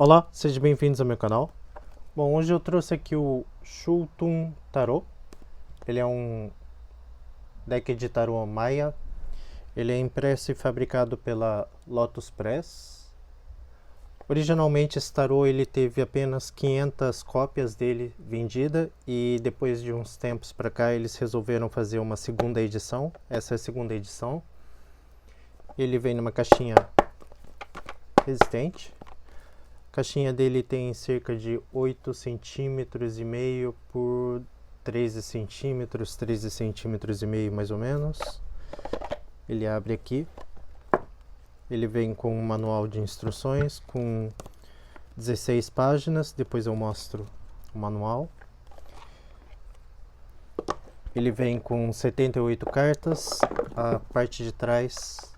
Olá, sejam bem-vindos ao meu canal. Bom, hoje eu trouxe aqui o Shultun Tarot. Ele é um deck de tarô maia. Ele é impresso e fabricado pela Lotus Press. Originalmente esse tarô ele teve apenas 500 cópias dele vendida e depois de uns tempos para cá eles resolveram fazer uma segunda edição. Essa é a segunda edição. Ele vem numa caixinha resistente. A caixinha dele tem cerca de 8 centímetros e meio por 13 centímetros, 13 centímetros e meio mais ou menos. Ele abre aqui. Ele vem com um manual de instruções com 16 páginas, depois eu mostro o manual. Ele vem com 78 cartas, a parte de trás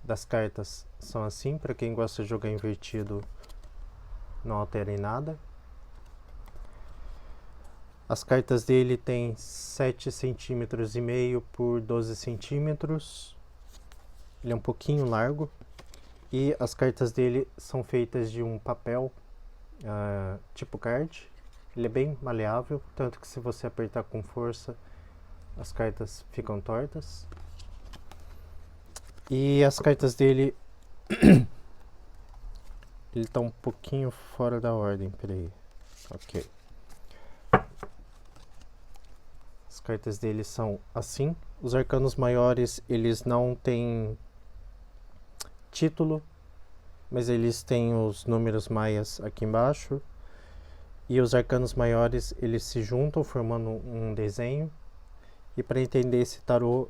das cartas são assim, para quem gosta de jogar invertido não altera em nada. As cartas dele tem 7 centímetros e meio por 12 centímetros. Ele é um pouquinho largo. E as cartas dele são feitas de um papel tipo card. Ele é bem maleável, tanto que se você apertar com força, as cartas ficam tortas. E as cartas dele... ele tá um pouquinho fora da ordem, peraí. Ok. As cartas dele são assim. Os arcanos maiores, eles não têm título, mas eles têm os números maias aqui embaixo. E os arcanos maiores, eles se juntam formando um desenho. E para entender esse tarô,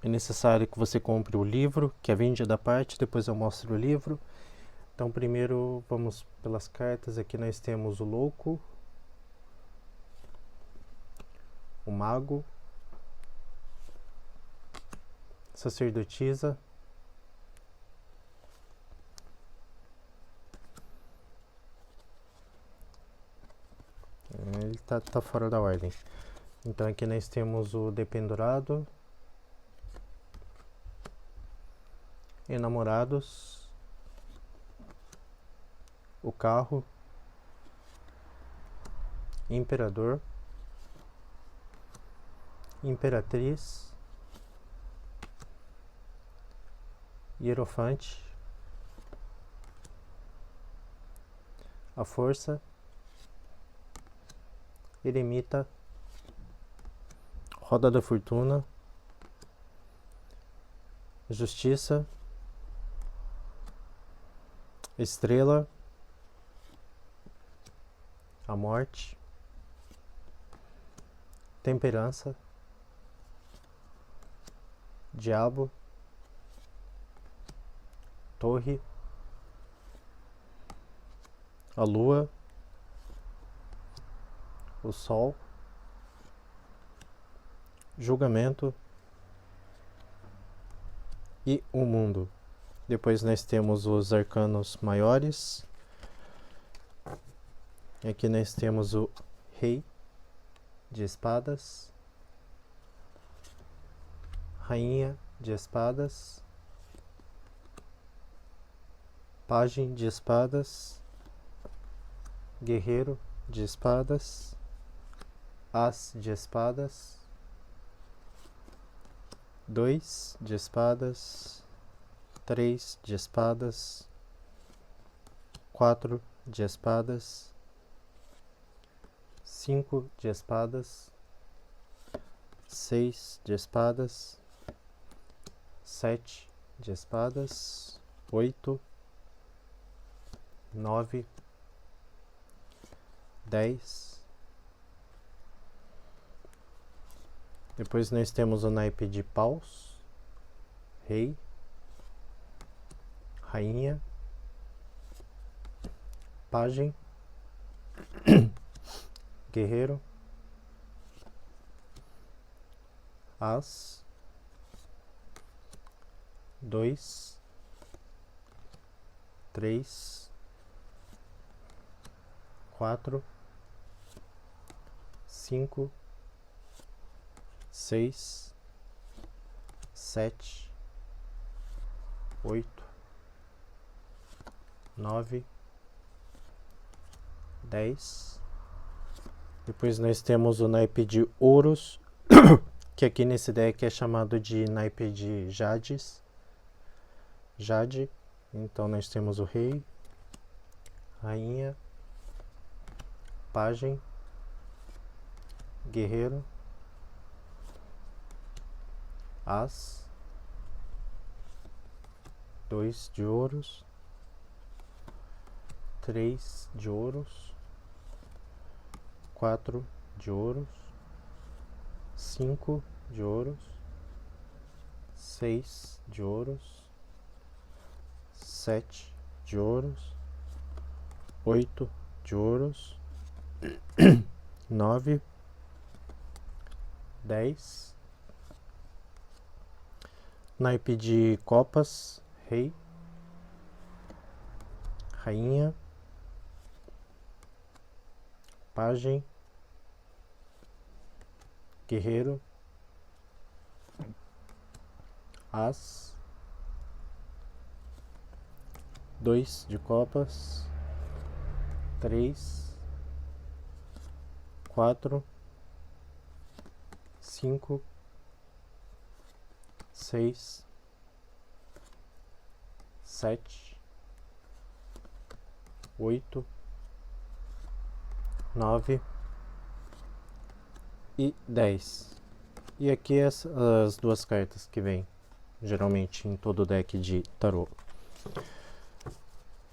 é necessário que você compre o livro, que é vendido à parte, depois eu mostro o livro. Então primeiro vamos pelas cartas. Aqui nós temos o louco, o mago, sacerdotisa, ele tá fora da ordem. Então aqui nós temos o dependurado, enamorados, o carro, imperador, imperatriz, hierofante, a força, eremita, roda da fortuna, justiça, estrela, a morte, temperança, diabo, torre, a lua, o sol, julgamento e o mundo. Depois nós temos os arcanos maiores. Aqui nós temos o rei de espadas, rainha de espadas, pajem de espadas, guerreiro de espadas, as de espadas, 2 de espadas, 3 de espadas, 4 de espadas, 5 de espadas, 6 de espadas, 7 de espadas, 8, 9, 10. Depois nós temos o naipe de paus, rei, rainha, pajem, guerreiro, as, 2, 3, 4, 5, 6, 7, 8, 9, 10. Depois nós temos o naipe de ouros, que aqui nesse deck é chamado de naipe de Jade. Então nós temos o rei, rainha, pajem, guerreiro, as, 2 de ouros, 3 de ouros, 4 de ouros, 5 de ouros, 6 de ouros, 7 de ouros, 8 de ouros, 9, 10, naipe de copas, rei, rainha, pajem, guerreiro, as, 2 de copas, 3, 4, 5, 6, 7, 8, 9 e 10. E aqui as duas cartas que vem geralmente em todo deck de tarô.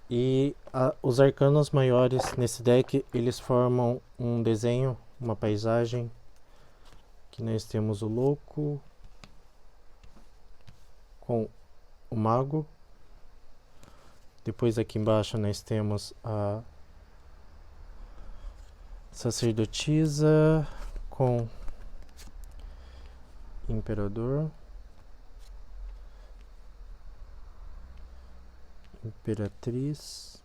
E os arcanos maiores nesse deck, eles formam um desenho, uma paisagem. Aqui nós temos o louco com o mago. Depois aqui embaixo nós temos a sacerdotisa com imperador, imperatriz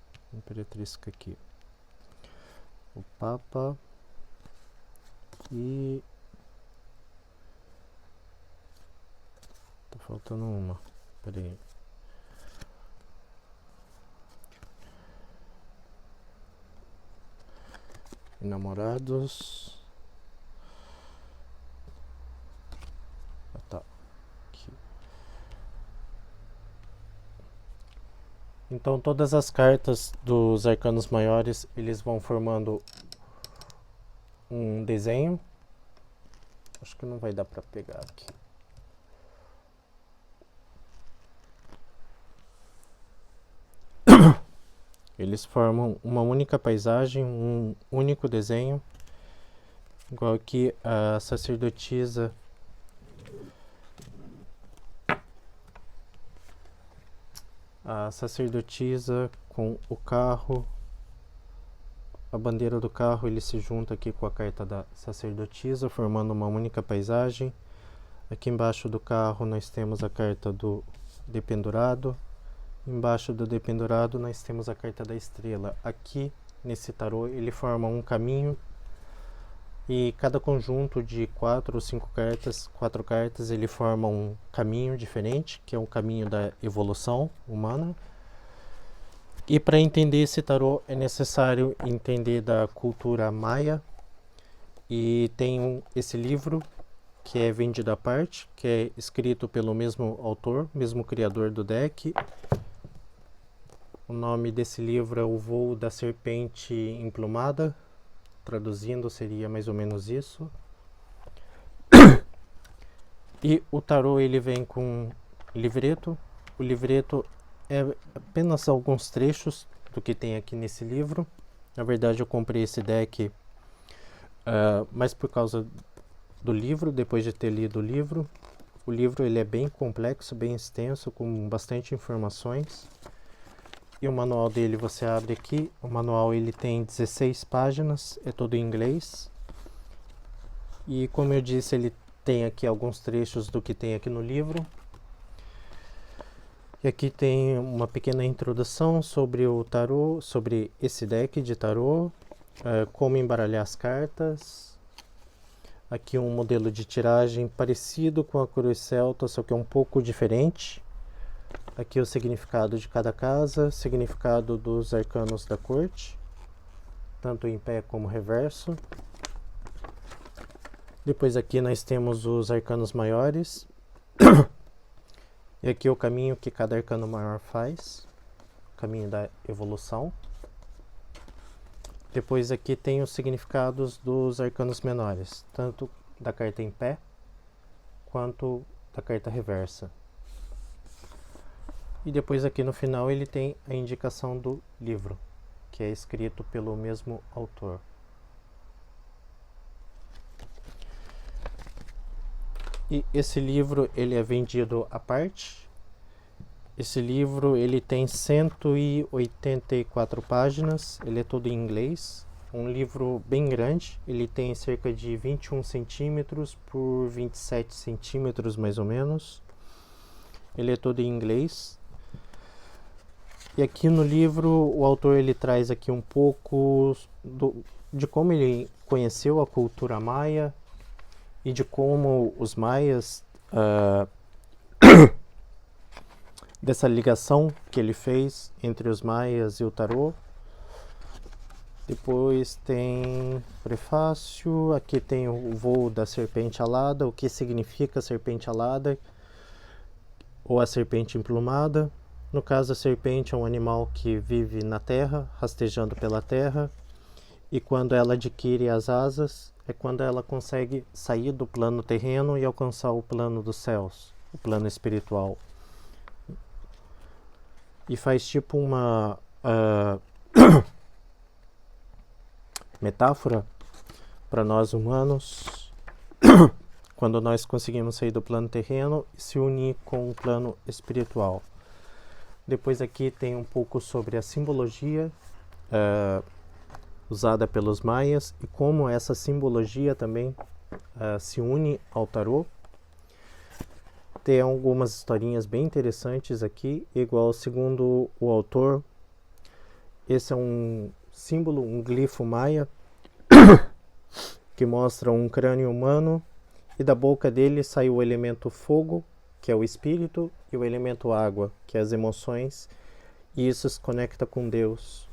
fica aqui, o papa e tá faltando uma, peraí. Namorados. Tá. Aqui. Então todas as cartas dos arcanos maiores, eles vão formando um desenho. Acho que não vai dar para pegar aqui. Eles formam uma única paisagem, um único desenho, igual aqui a sacerdotisa. A sacerdotisa com o carro, a bandeira do carro, ele se junta aqui com a carta da sacerdotisa, formando uma única paisagem. Aqui embaixo do carro nós temos a carta do dependurado. Embaixo do dependurado nós temos a carta da estrela. Aqui nesse tarô ele forma um caminho e cada conjunto de 4 ou 5 cartas, 4 cartas, ele forma um caminho diferente, que é o caminho da evolução humana. E para entender esse tarô é necessário entender da cultura maia, e tem esse livro que é vendido à parte, que é escrito pelo mesmo autor, mesmo criador do deck. O nome desse livro é O Voo da Serpente Emplumada, traduzindo seria mais ou menos isso. E o tarô ele vem com livreto. O livreto é apenas alguns trechos do que tem aqui nesse livro. Na verdade eu comprei esse deck mais por causa do livro, depois de ter lido o livro. O livro ele é bem complexo, bem extenso, com bastante informações. E o manual dele você abre aqui. O manual ele tem 16 páginas, é todo em inglês. E como eu disse, ele tem aqui alguns trechos do que tem aqui no livro. E aqui tem uma pequena introdução sobre o tarô, sobre esse deck de tarô, como embaralhar as cartas. Aqui um modelo de tiragem parecido com a cruz celta, só que é um pouco diferente. Aqui o significado de cada casa, significado dos arcanos da corte, tanto em pé como reverso. Depois aqui nós temos os arcanos maiores. E aqui o caminho que cada arcano maior faz, o caminho da evolução. Depois aqui tem os significados dos arcanos menores, tanto da carta em pé, quanto da carta reversa. E depois aqui no final ele tem a indicação do livro, que é escrito pelo mesmo autor. E esse livro ele é vendido à parte. Esse livro ele tem 184 páginas, ele é todo em inglês. Um livro bem grande, ele tem cerca de 21 centímetros por 27 centímetros mais ou menos. Ele é todo em inglês. E aqui no livro o autor ele traz aqui um pouco de como ele conheceu a cultura maia e de como os maias, dessa ligação que ele fez entre os maias e o tarô. Depois tem prefácio, aqui tem o voo da serpente alada, o que significa a serpente alada ou a serpente emplumada. No caso, a serpente é um animal que vive na terra, rastejando pela terra, e quando ela adquire as asas, é quando ela consegue sair do plano terreno e alcançar o plano dos céus, o plano espiritual. E faz tipo uma metáfora para nós humanos, quando nós conseguimos sair do plano terreno e se unir com o plano espiritual. Depois aqui tem um pouco sobre a simbologia usada pelos maias e como essa simbologia também se une ao tarô. Tem algumas historinhas bem interessantes aqui, igual segundo o autor, esse é um símbolo, um glifo maia, que mostra um crânio humano e da boca dele sai o elemento fogo, que é o espírito, e o elemento água, que é as emoções, e isso se conecta com Deus.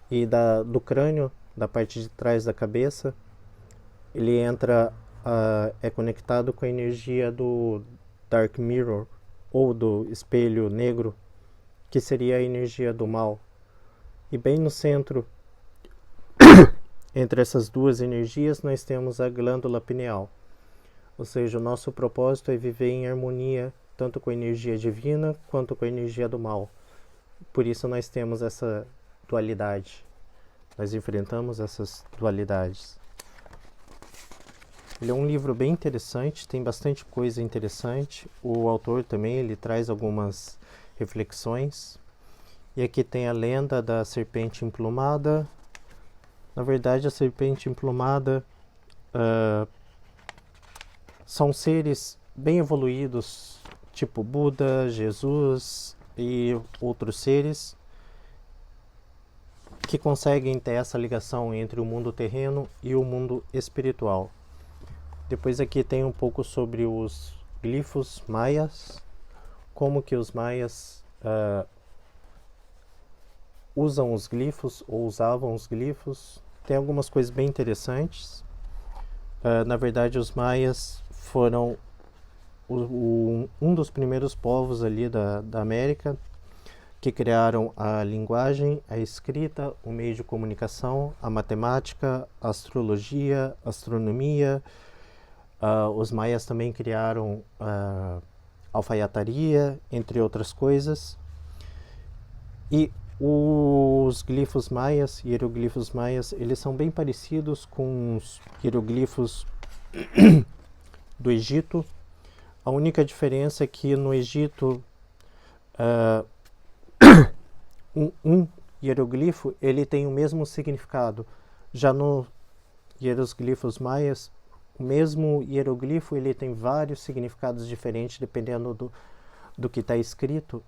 E do crânio, da parte de trás da cabeça, ele entra, é conectado com a energia do Dark Mirror, ou do espelho negro, que seria a energia do mal. E bem no centro, entre essas duas energias, nós temos a glândula pineal. Ou seja, o nosso propósito é viver em harmonia, tanto com a energia divina, quanto com a energia do mal. Por isso nós temos essa dualidade. Nós enfrentamos essas dualidades. Ele é um livro bem interessante, tem bastante coisa interessante. O autor também, ele traz algumas reflexões. E aqui tem a lenda da serpente emplumada. Na verdade, a serpente emplumada são seres bem evoluídos, tipo Buda, Jesus e outros seres, que conseguem ter essa ligação entre o mundo terreno e o mundo espiritual. Depois aqui tem um pouco sobre os glifos maias, como que os maias usam os glifos ou usavam os glifos. Tem algumas coisas bem interessantes. Na verdade, os maias foram um dos primeiros povos ali da América que criaram a linguagem, a escrita, o meio de comunicação, a matemática, a astrologia, a astronomia. Os maias também criaram alfaiataria, entre outras coisas. E os glifos maias, hieroglifos maias, eles são bem parecidos com os hieroglifos do Egito. A única diferença é que no Egito um hieroglifo ele tem o mesmo significado. Já no hieroglifos maias, o mesmo hieroglifo ele tem vários significados diferentes dependendo do que está escrito.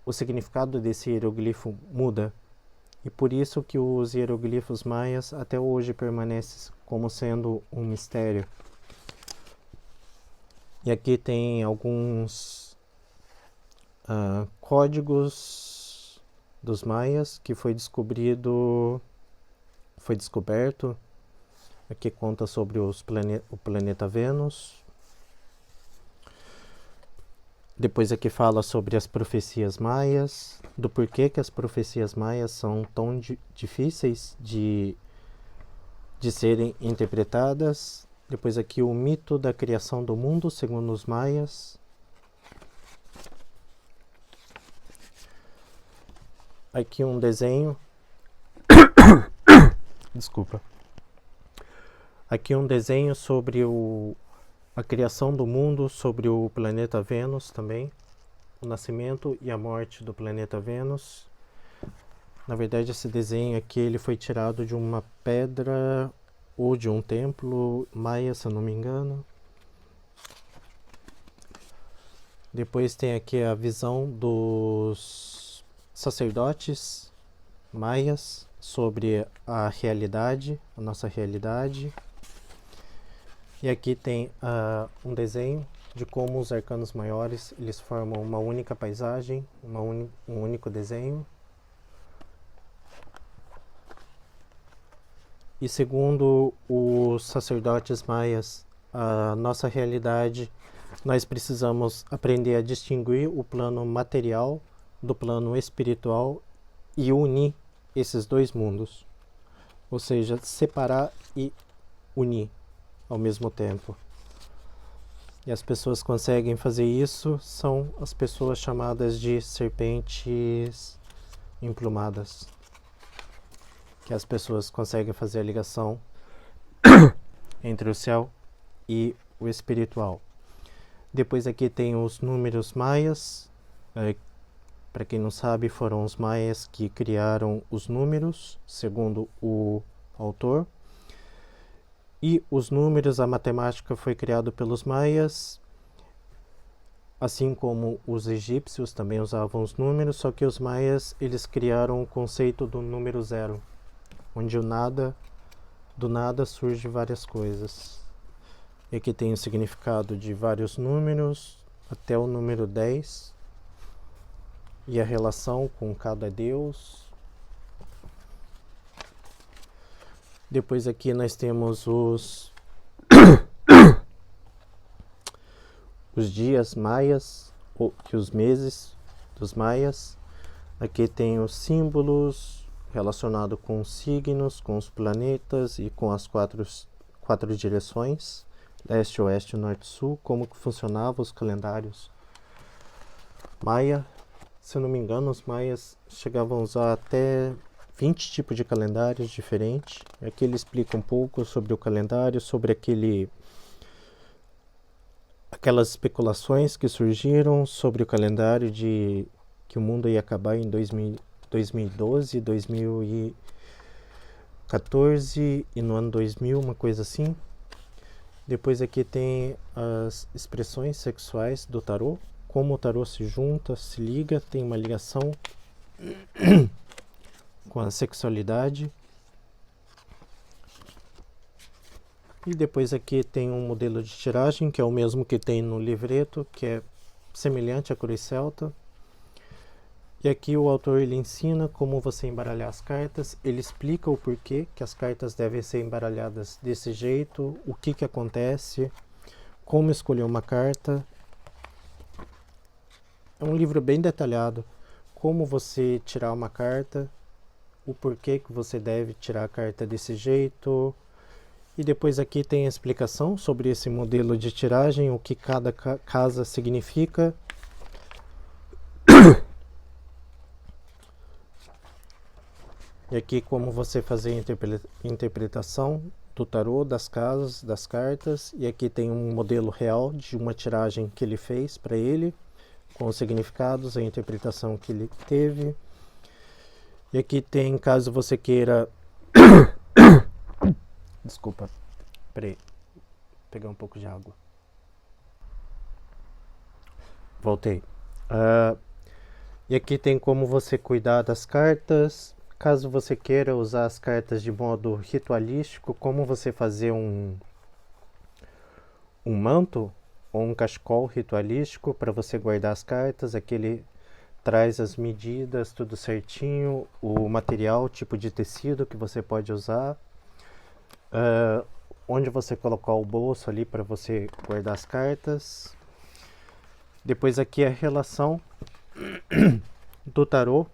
O significado desse hieroglifo muda. E por isso que os hieroglifos maias até hoje permanecem como sendo um mistério. E aqui tem alguns códigos dos maias que foi descoberto. Aqui conta sobre o planeta Vênus. Depois aqui fala sobre as profecias maias, do porquê que as profecias maias são tão difíceis de serem interpretadas. Depois aqui o mito da criação do mundo segundo os maias. Aqui um desenho. Desculpa. Aqui um desenho sobre a criação do mundo, sobre o planeta Vênus também. O nascimento e a morte do planeta Vênus. Na verdade, esse desenho aqui ele foi tirado de uma pedra ou de um templo maia, se eu não me engano. Depois tem aqui a visão dos sacerdotes maias sobre a realidade, a nossa realidade. E aqui tem um desenho de como os arcanos maiores eles formam uma única paisagem, um único desenho. E segundo os sacerdotes maias, a nossa realidade, nós precisamos aprender a distinguir o plano material do plano espiritual e unir esses dois mundos. Ou seja, separar e unir ao mesmo tempo. E as pessoas que conseguem fazer isso são as pessoas chamadas de serpentes emplumadas. Que as pessoas conseguem fazer a ligação entre o céu e o espiritual. Depois aqui tem os números maias. Para quem não sabe, foram os maias que criaram os números, segundo o autor. E os números, a matemática foi criada pelos maias, assim como os egípcios também usavam os números, só que os maias eles criaram o conceito do número zero, onde do nada surge várias coisas. E aqui tem o significado de vários números, até o número 10, e a relação com cada deus. Depois aqui nós temos os dias maias, ou os meses dos maias. Aqui tem os símbolos relacionados com os signos, com os planetas e com as quatro direções, leste, oeste, norte, sul, como que funcionavam os calendários maia. Se eu não me engano, os maias chegavam a usar até 20 tipos de calendários diferentes. Aqui ele explica um pouco sobre o calendário, sobre aquelas especulações que surgiram sobre o calendário de que o mundo ia acabar em 2012, 2014 e no ano 2000, uma coisa assim. Depois aqui tem as expressões sexuais do tarô, como o tarô se junta, se liga, tem uma ligação com a sexualidade. E depois aqui tem um modelo de tiragem, que é o mesmo que tem no livreto, que é semelhante à cruz celta. E aqui o autor ele ensina como você embaralhar as cartas, ele explica o porquê que as cartas devem ser embaralhadas desse jeito, o que acontece, como escolher uma carta. É um livro bem detalhado, como você tirar uma carta, o porquê que você deve tirar a carta desse jeito. E depois aqui tem a explicação sobre esse modelo de tiragem, o que cada casa significa. E aqui como você fazer a interpretação do tarô, das casas, das cartas. E aqui tem um modelo real de uma tiragem que ele fez para ele, com os significados, a interpretação que ele teve. E aqui tem, caso você queira... Desculpa, peraí, vou pegar um pouco de água. Voltei. E aqui tem como você cuidar das cartas. Caso você queira usar as cartas de modo ritualístico, como você fazer um manto ou um cachecol ritualístico para você guardar as cartas. Aqui ele traz as medidas, tudo certinho, o material, tipo de tecido que você pode usar, onde você colocar o bolso ali para você guardar as cartas. Depois aqui a relação do tarô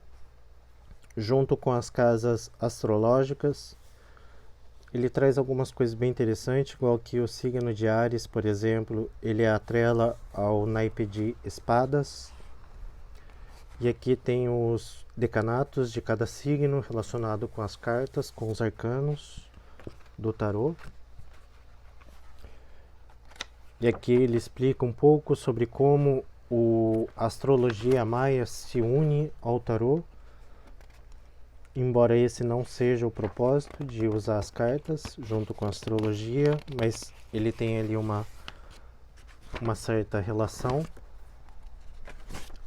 junto com as casas astrológicas. Ele traz algumas coisas bem interessantes, igual que o signo de Áries, por exemplo, ele atrela ao naipe de espadas. E aqui tem os decanatos de cada signo relacionado com as cartas, com os arcanos do tarô. E aqui ele explica um pouco sobre como a astrologia maia se une ao tarô, embora esse não seja o propósito de usar as cartas junto com a astrologia, mas ele tem ali uma certa relação.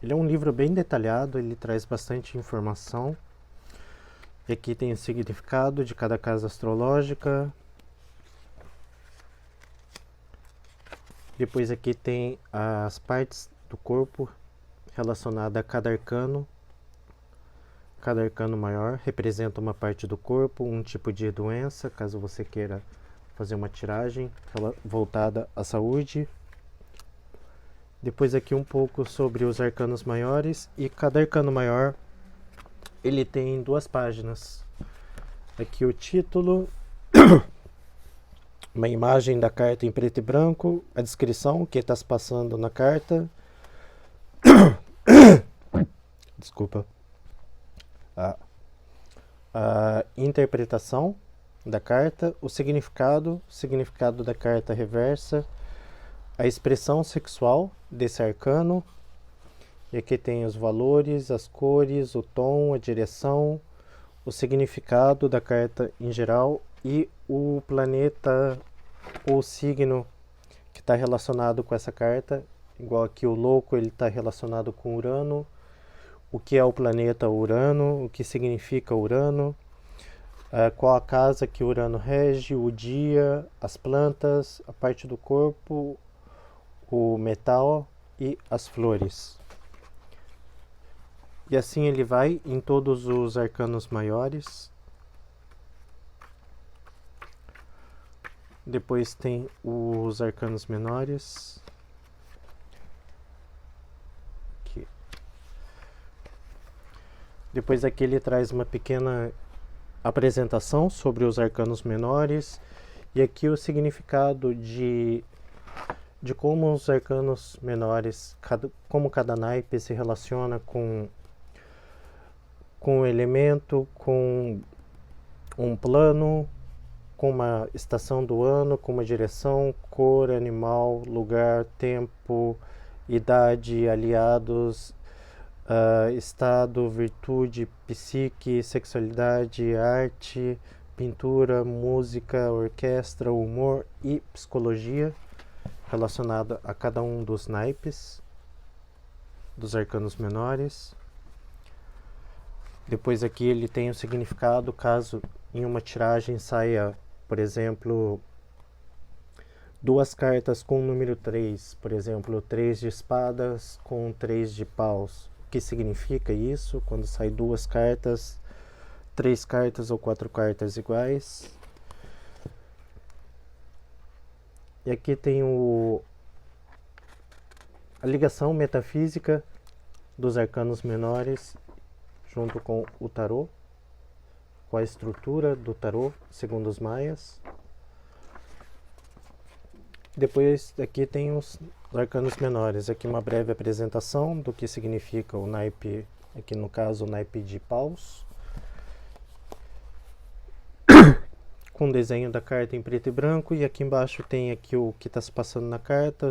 Ele é um livro bem detalhado, ele traz bastante informação. E aqui tem o significado de cada casa astrológica. Depois aqui tem as partes do corpo relacionadas a cada arcano. Cada arcano maior representa uma parte do corpo, um tipo de doença, caso você queira fazer uma tiragem voltada à saúde. Depois aqui um pouco sobre os arcanos maiores, e cada arcano maior ele tem 2 páginas. Aqui o título, uma imagem da carta em preto e branco, a descrição, o que está se passando na carta. Desculpa. A interpretação da carta, o significado da carta reversa, a expressão sexual desse arcano. E aqui tem os valores, as cores, o tom, a direção, o significado da carta em geral e o planeta ou signo que está relacionado com essa carta. Igual aqui o louco, ele está relacionado com Urano. O que é o planeta Urano, o que significa Urano, qual a casa que Urano rege, o dia, as plantas, a parte do corpo, o metal e as flores. E assim ele vai em todos os arcanos maiores. Depois tem os arcanos menores. Aqui. Depois aqui ele traz uma pequena apresentação sobre os arcanos menores. E aqui o significado de como os arcanos menores, como cada naipe se relaciona com o elemento, com um plano, com uma estação do ano, com uma direção, cor, animal, lugar, tempo, idade, aliados, estado, virtude, psique, sexualidade, arte, pintura, música, orquestra, humor e psicologia, relacionada a cada um dos naipes dos arcanos menores. Depois aqui ele tem o significado caso em uma tiragem saia, por exemplo, 2 cartas com o número 3, por exemplo, 3 de espadas com 3 de paus. O que significa isso? Quando sai 2 cartas, 3 cartas ou 4 cartas iguais. E aqui tem a ligação metafísica dos arcanos menores junto com o tarô, com a estrutura do tarô segundo os maias. Depois aqui tem os arcanos menores, aqui uma breve apresentação do que significa o naipe, aqui no caso o naipe de paus, com desenho da carta em preto e branco, e aqui embaixo tem aqui o que está se passando na carta,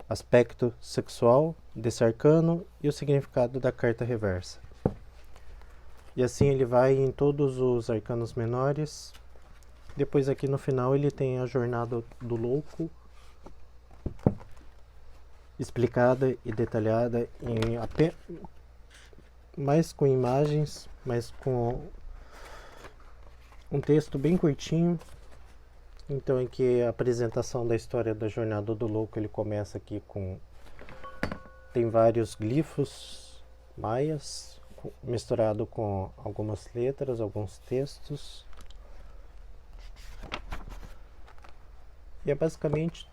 aspecto sexual desse arcano e o significado da carta reversa. E assim ele vai em todos os arcanos menores. Depois aqui no final ele tem a jornada do louco, explicada e detalhada mais com imagens, mais com um texto bem curtinho. Então aqui a apresentação da história da jornada do louco, ele começa aqui com, tem vários glifos maias, misturado com algumas letras, alguns textos. E é basicamente,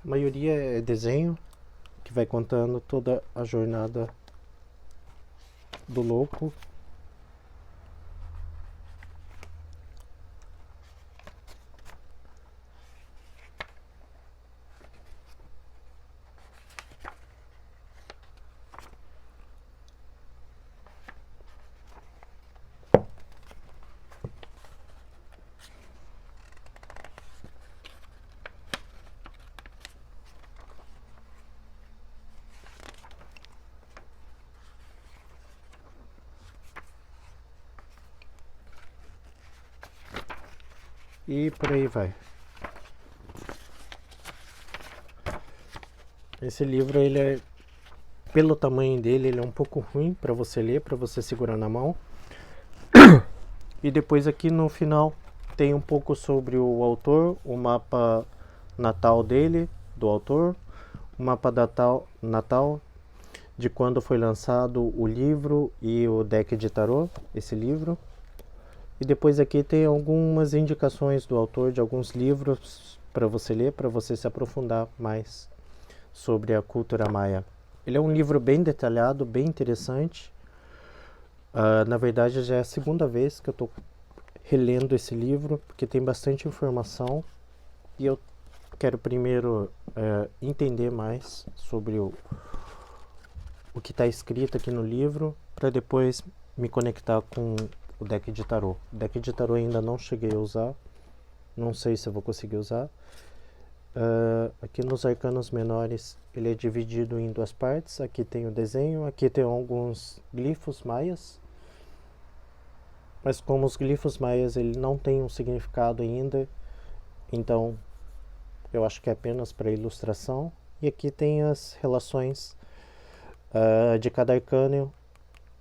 a maioria é desenho, que vai contando toda a jornada do louco. E por aí vai. Esse livro, ele é, pelo tamanho dele, ele é um pouco ruim para você ler, para você segurar na mão. E depois aqui no final tem um pouco sobre o autor, o mapa natal dele, do autor, o mapa natal de quando foi lançado o livro e o deck de tarô, esse livro. E depois aqui tem algumas indicações do autor de alguns livros para você ler, para você se aprofundar mais sobre a cultura maia. Ele é um livro bem detalhado, bem interessante. Na verdade, já é a segunda vez que eu estou relendo esse livro, porque tem bastante informação e eu quero primeiro entender mais sobre o que está escrito aqui no livro, para depois me conectar com o deck de tarô. O deck de tarô ainda não cheguei a usar, não sei se eu vou conseguir usar. Aqui nos arcanos menores ele é dividido em duas partes. Aqui tem o desenho, aqui tem alguns glifos maias, mas como os glifos maias ele não tem um significado ainda, então eu acho que é apenas para ilustração. E aqui tem as relações de cada arcano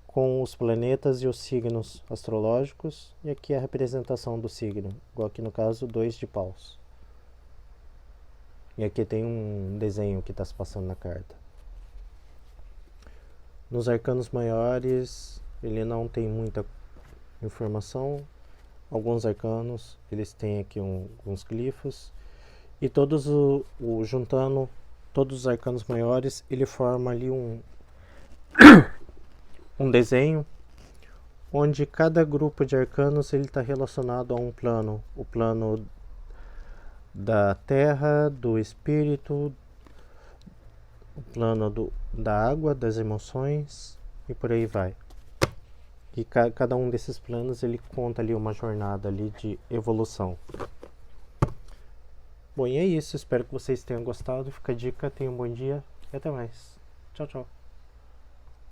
com os planetas e os signos astrológicos, e aqui a representação do signo, igual aqui no caso 2 de paus. E aqui tem um desenho que está se passando na carta. Nos arcanos maiores ele não tem muita informação. Alguns arcanos eles têm aqui alguns glifos, e todos juntando todos os arcanos maiores, ele forma ali um desenho onde cada grupo de arcanos ele está relacionado a um plano, o plano da terra, do espírito, o plano da água, das emoções, e por aí vai. E cada um desses planos ele conta ali uma jornada ali de evolução. Bom, e é isso, espero que vocês tenham gostado. Fica a dica, tenham um bom dia e até mais. Tchau, tchau.